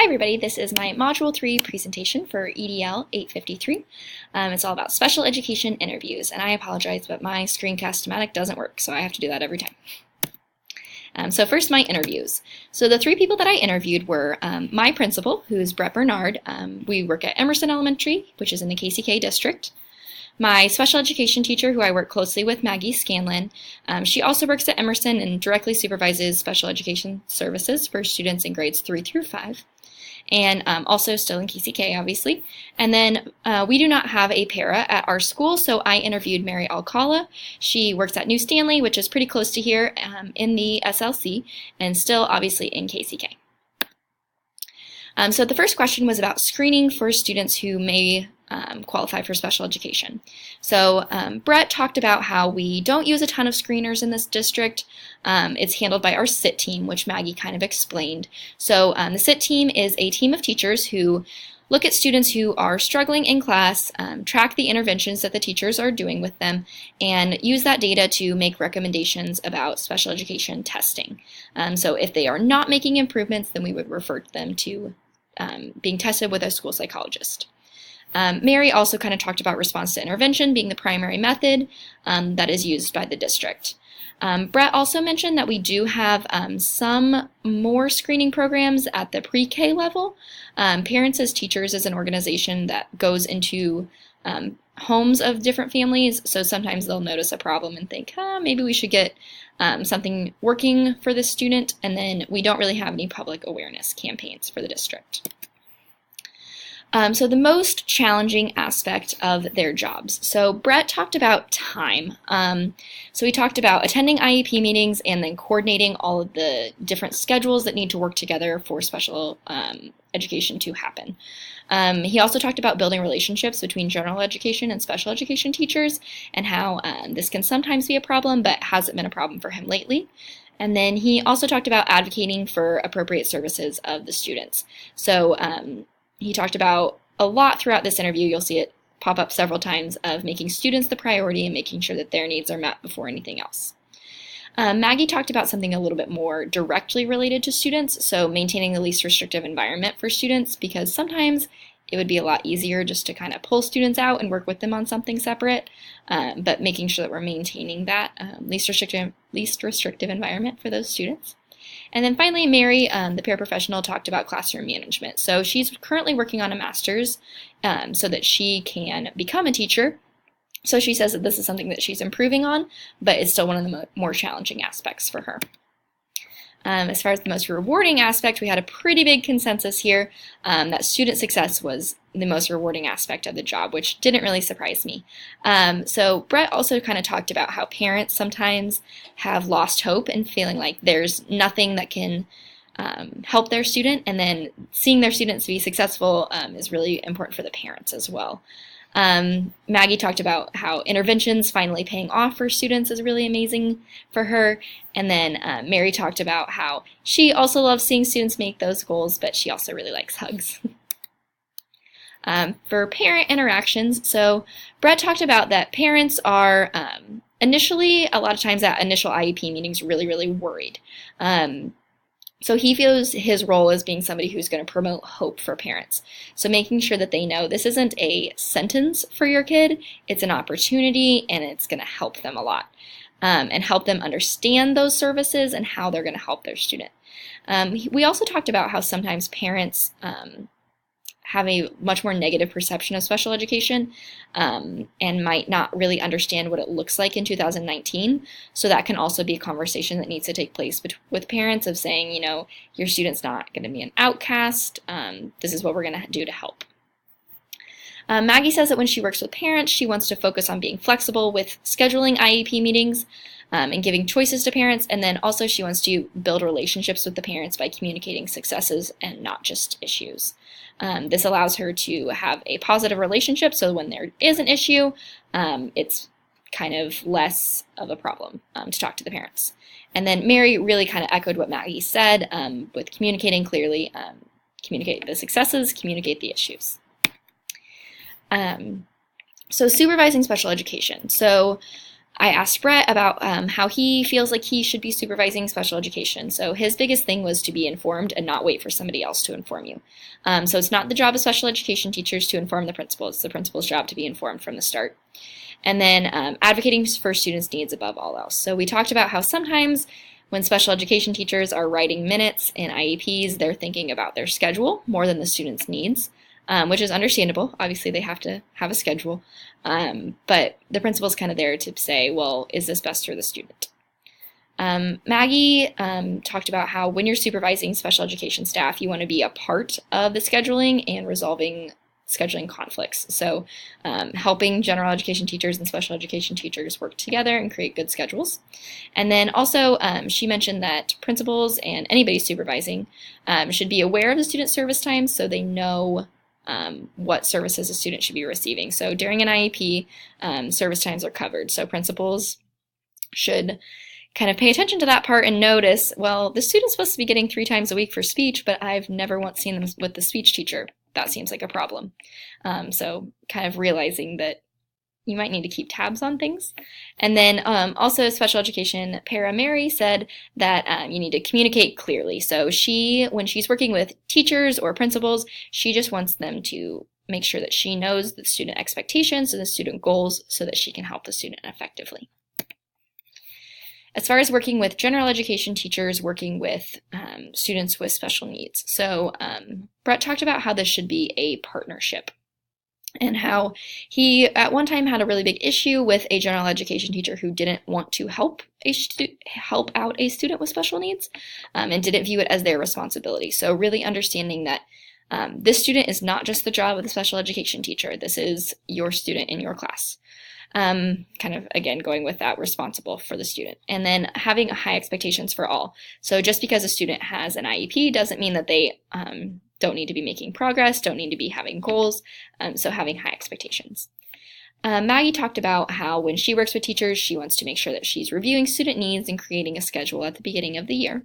Hi everybody, this is my Module 3 presentation for EDL 853. It's all about special education interviews, and I apologize, but my screencast-o-matic doesn't work, so I have to do that every time. So first, my interviews. So the three people that I interviewed were my principal, who's Brett Bernard. We work at Emerson Elementary, which is in the KCK district. My special education teacher, who I work closely with, Maggie Scanlon, she also works at Emerson and directly supervises special education services for students in grades 3 through 5, and also still in KCK, obviously. And then we do not have a para at our school, so I interviewed Mary Alcala. She works at New Stanley, which is pretty close to here in the SLC, and still obviously in KCK. So the first question was about screening for students who may qualify for special education. So Brett talked about how we don't use a ton of screeners in this district. It's handled by our SIT team, which Maggie kind of explained. So the SIT team is a team of teachers who look at students who are struggling in class, track the interventions that the teachers are doing with them, and use that data to make recommendations about special education testing. So if they are not making improvements, then we would refer them to being tested with a school psychologist. Mary also kind of talked about response to intervention being the primary method that is used by the district. Brett also mentioned that we do have some more screening programs at the pre-K level. Parents as Teachers is an organization that goes into homes of different families, so sometimes they'll notice a problem and think, maybe we should get something working for this student, and then we don't really have any public awareness campaigns for the district. So the most challenging aspect of their jobs. So Brett talked about time. So he talked about attending IEP meetings and then coordinating all of the different schedules that need to work together for special education to happen. He also talked about building relationships between general education and special education teachers and how this can sometimes be a problem, but hasn't been a problem for him lately. And then he also talked about advocating for appropriate services of the students. So he talked about a lot throughout this interview. You'll see it pop up several times of making students the priority and making sure that their needs are met before anything else. Maggie talked about something a little bit more directly related to students, so maintaining the least restrictive environment for students, because sometimes it would be a lot easier just to kind of pull students out and work with them on something separate, but making sure that we're maintaining that least restrictive environment for those students. And then finally, Mary, the paraprofessional, talked about classroom management. So she's currently working on a master's so that she can become a teacher. So she says that this is something that she's improving on, but it's still one of the more challenging aspects for her. As far as the most rewarding aspect, we had a pretty big consensus here that student success was the most rewarding aspect of the job, which didn't really surprise me. So Brett also kind of talked about how parents sometimes have lost hope and feeling like there's nothing that can help their student, and then seeing their students be successful is really important for the parents as well. Maggie talked about how interventions finally paying off for students is really amazing for her. And then Mary talked about how she also loves seeing students make those goals, but she also really likes hugs. For parent interactions, so Brett talked about that parents are initially, a lot of times at initial IEP meetings, really worried. So he feels his role as being somebody who's going to promote hope for parents. So making sure that they know this isn't a sentence for your kid, it's an opportunity, and it's going to help them a lot. And help them understand those services and how they're going to help their student. We also talked about how sometimes parents have a much more negative perception of special education and might not really understand what it looks like in 2019. So that can also be a conversation that needs to take place with parents of saying, you know, your student's not going to be an outcast. This is what we're going to do to help. Maggie says that when she works with parents, she wants to focus on being flexible with scheduling IEP meetings and giving choices to parents. And then also she wants to build relationships with the parents by communicating successes and not just issues. This allows her to have a positive relationship, so when there is an issue, it's kind of less of a problem to talk to the parents. And then Mary really kind of echoed what Maggie said with communicating clearly, communicate the successes, communicate the issues. So supervising special education. So I asked Brett about how he feels like he should be supervising special education. So his biggest thing was to be informed and not wait for somebody else to inform you. So it's not the job of special education teachers to inform the principal. It's the principal's job to be informed from the start. And then advocating for students' needs above all else. So we talked about how sometimes when special education teachers are writing minutes in IEPs, they're thinking about their schedule more than the students' needs. Which is understandable. Obviously, they have to have a schedule. But the principal's kind of there to say, well, is this best for the student? Maggie talked about how when you're supervising special education staff, you want to be a part of the scheduling and resolving scheduling conflicts. So helping general education teachers and special education teachers work together and create good schedules. And then also she mentioned that principals and anybody supervising should be aware of the student service times so they know what services a student should be receiving. So during an IEP, service times are covered. So principals should kind of pay attention to that part and notice, well, the student's supposed to be getting 3 times a week for speech, but I've never once seen them with the speech teacher. That seems like a problem. So kind of realizing that you might need to keep tabs on things. And then also special education para Mary said that you need to communicate clearly. So when she's working with teachers or principals, she just wants them to make sure that she knows the student expectations and the student goals so that she can help the student effectively. As far as working with general education teachers, working with students with special needs. So Brett talked about how this should be a partnership, and how he at one time had a really big issue with a general education teacher who didn't want to help out a student with special needs and didn't view it as their responsibility. So really understanding that this student is not just the job of the special education teacher. This is your student in your class. Kind of, again, going with that, responsible for the student. And then having high expectations for all. So just because a student has an IEP doesn't mean that they don't need to be making progress, don't need to be having goals, so having high expectations. Maggie talked about how when she works with teachers, she wants to make sure that she's reviewing student needs and creating a schedule at the beginning of the year.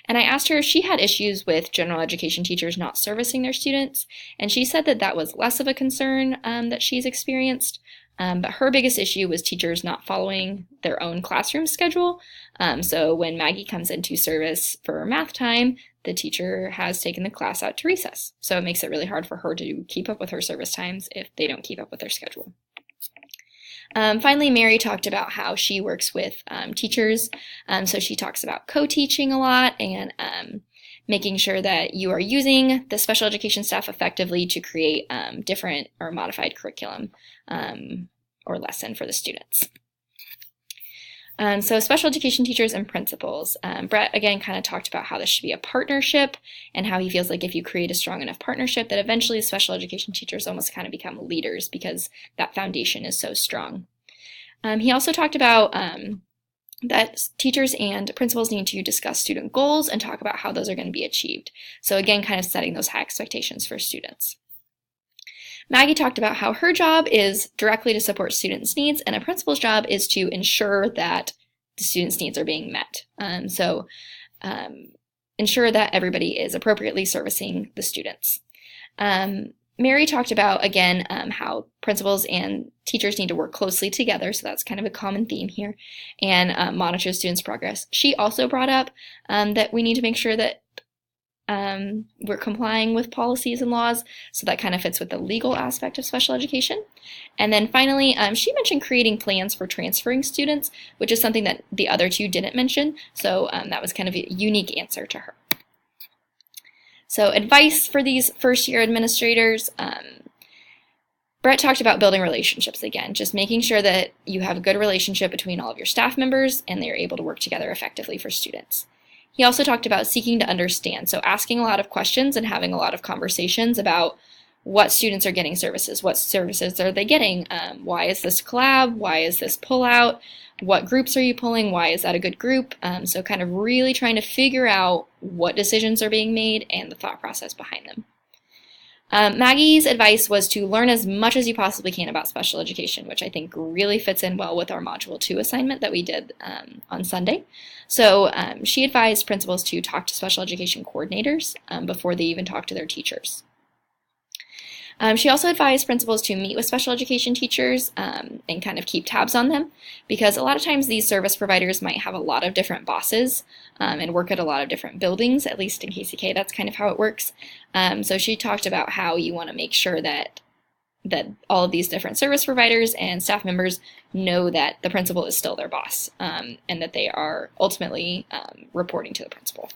And I asked her if she had issues with general education teachers not servicing their students, and she said that that was less of a concern that she's experienced. But her biggest issue was teachers not following their own classroom schedule. So when Maggie comes into service for math time, the teacher has taken the class out to recess. So it makes it really hard for her to keep up with her service times if they don't keep up with their schedule. Finally, Mary talked about how she works with teachers. So she talks about co-teaching a lot and making sure that you are using the special education staff effectively to create different or modified curriculum or lesson for the students. So special education teachers and principals. Brett, again, kind of talked about how this should be a partnership and how he feels like if you create a strong enough partnership that eventually special education teachers almost kind of become leaders because that foundation is so strong. He also talked about that teachers and principals need to discuss student goals and talk about how those are going to be achieved. So again, kind of setting those high expectations for students. Maggie talked about how her job is directly to support students' needs, and a principal's job is to ensure that the students' needs are being met. Ensure that everybody is appropriately servicing the students. Mary talked about, again, how principals and teachers need to work closely together, so that's kind of a common theme here, and monitor students' progress. She also brought up that we need to make sure that we're complying with policies and laws, so that kind of fits with the legal aspect of special education. And then finally, she mentioned creating plans for transferring students, which is something that the other two didn't mention, so that was kind of a unique answer to her. So advice for these first-year administrators, Brett talked about building relationships again, just making sure that you have a good relationship between all of your staff members and they're able to work together effectively for students. He also talked about seeking to understand, so asking a lot of questions and having a lot of conversations about what students are getting services, what services are they getting, why is this collab, why is this pullout, what groups are you pulling, why is that a good group, so kind of really trying to figure out what decisions are being made and the thought process behind them. Maggie's advice was to learn as much as you possibly can about special education, which I think really fits in well with our Module 2 assignment that we did on Sunday. So she advised principals to talk to special education coordinators before they even talk to their teachers. She also advised principals to meet with special education teachers and kind of keep tabs on them, because a lot of times these service providers might have a lot of different bosses and work at a lot of different buildings. At least in KCK, that's kind of how it works. So she talked about how you want to make sure that all of these different service providers and staff members know that the principal is still their boss and that they are ultimately reporting to the principal.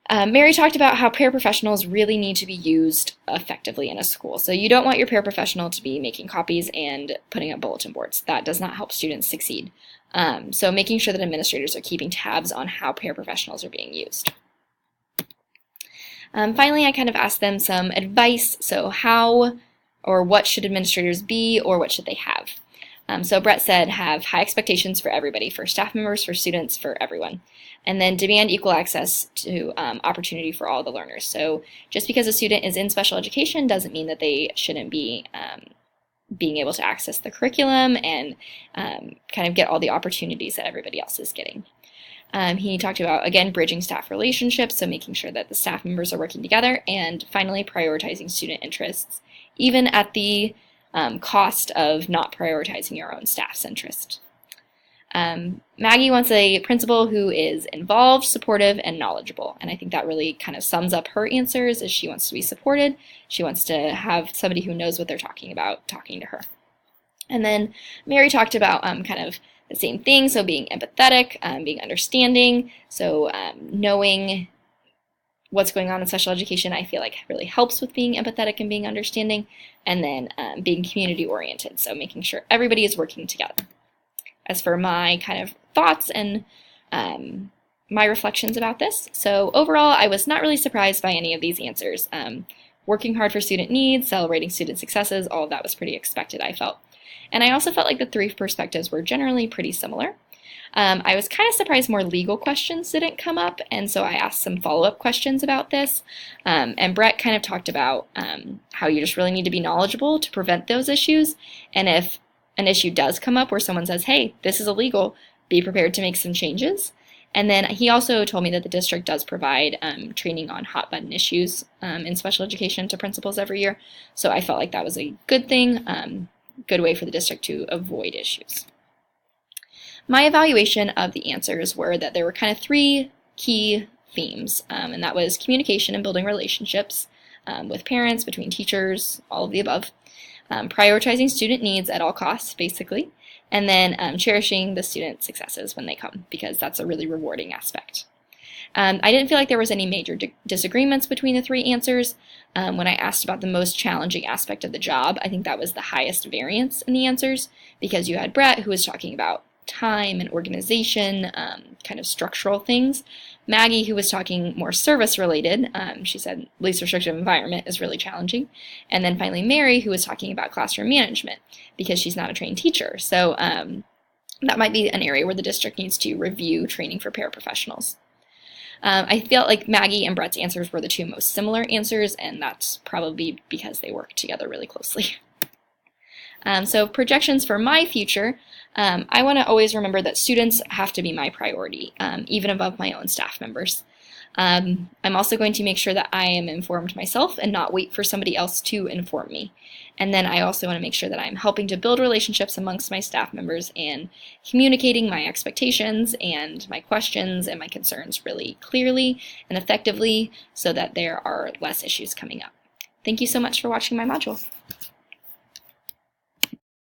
Mary talked about how paraprofessionals really need to be used effectively in a school. So you don't want your paraprofessional to be making copies and putting up bulletin boards. That does not help students succeed. So making sure that administrators are keeping tabs on how paraprofessionals are being used. Finally, I kind of asked them some advice. So how or what should administrators be, or what should they have? So Brett said have high expectations for everybody, for staff members, for students, for everyone. And then demand equal access to opportunity for all the learners. So just because a student is in special education doesn't mean that they shouldn't be being able to access the curriculum and kind of get all the opportunities that everybody else is getting. He talked about, again, bridging staff relationships, so making sure that the staff members are working together, and finally prioritizing student interests, even at the cost of not prioritizing your own staff's interest. Maggie wants a principal who is involved, supportive, and knowledgeable. And I think that really kind of sums up her answers, is she wants to be supported. She wants to have somebody who knows what they're talking about talking to her. And then Mary talked about kind of the same thing, so being empathetic, being understanding, so knowing what's going on in special education, I feel like really helps with being empathetic and being understanding, and then being community oriented, so making sure everybody is working together. As for my kind of thoughts and my reflections about this, so overall I was not really surprised by any of these answers. Working hard for student needs, celebrating student successes, all of that was pretty expected, I felt. And I also felt like the three perspectives were generally pretty similar. I was kind of surprised more legal questions didn't come up, and so I asked some follow-up questions about this. And Brett kind of talked about how you just really need to be knowledgeable to prevent those issues, and if an issue does come up where someone says, hey, this is illegal, be prepared to make some changes. And then he also told me that the district does provide training on hot button issues in special education to principals every year, so I felt like that was a good thing, good way for the district to avoid issues. My evaluation of the answers were that there were kind of three key themes, and that was communication and building relationships with parents, between teachers, all of the above, prioritizing student needs at all costs, basically, and then cherishing the student successes when they come, because that's a really rewarding aspect. I didn't feel like there was any major disagreements between the three answers. When I asked about the most challenging aspect of the job, I think that was the highest variance in the answers, because you had Brett, who was talking about time and organization, kind of structural things. Maggie, who was talking more service related, she said least restrictive environment is really challenging. And then finally Mary, who was talking about classroom management, because she's not a trained teacher. So that might be an area where the district needs to review training for paraprofessionals. I felt like Maggie and Brett's answers were the two most similar answers, and that's probably because they work together really closely. So projections for my future, I want to always remember that students have to be my priority, even above my own staff members. I'm also going to make sure that I am informed myself and not wait for somebody else to inform me. And then I also want to make sure that I'm helping to build relationships amongst my staff members and communicating my expectations and my questions and my concerns really clearly and effectively so that there are less issues coming up. Thank you so much for watching my module.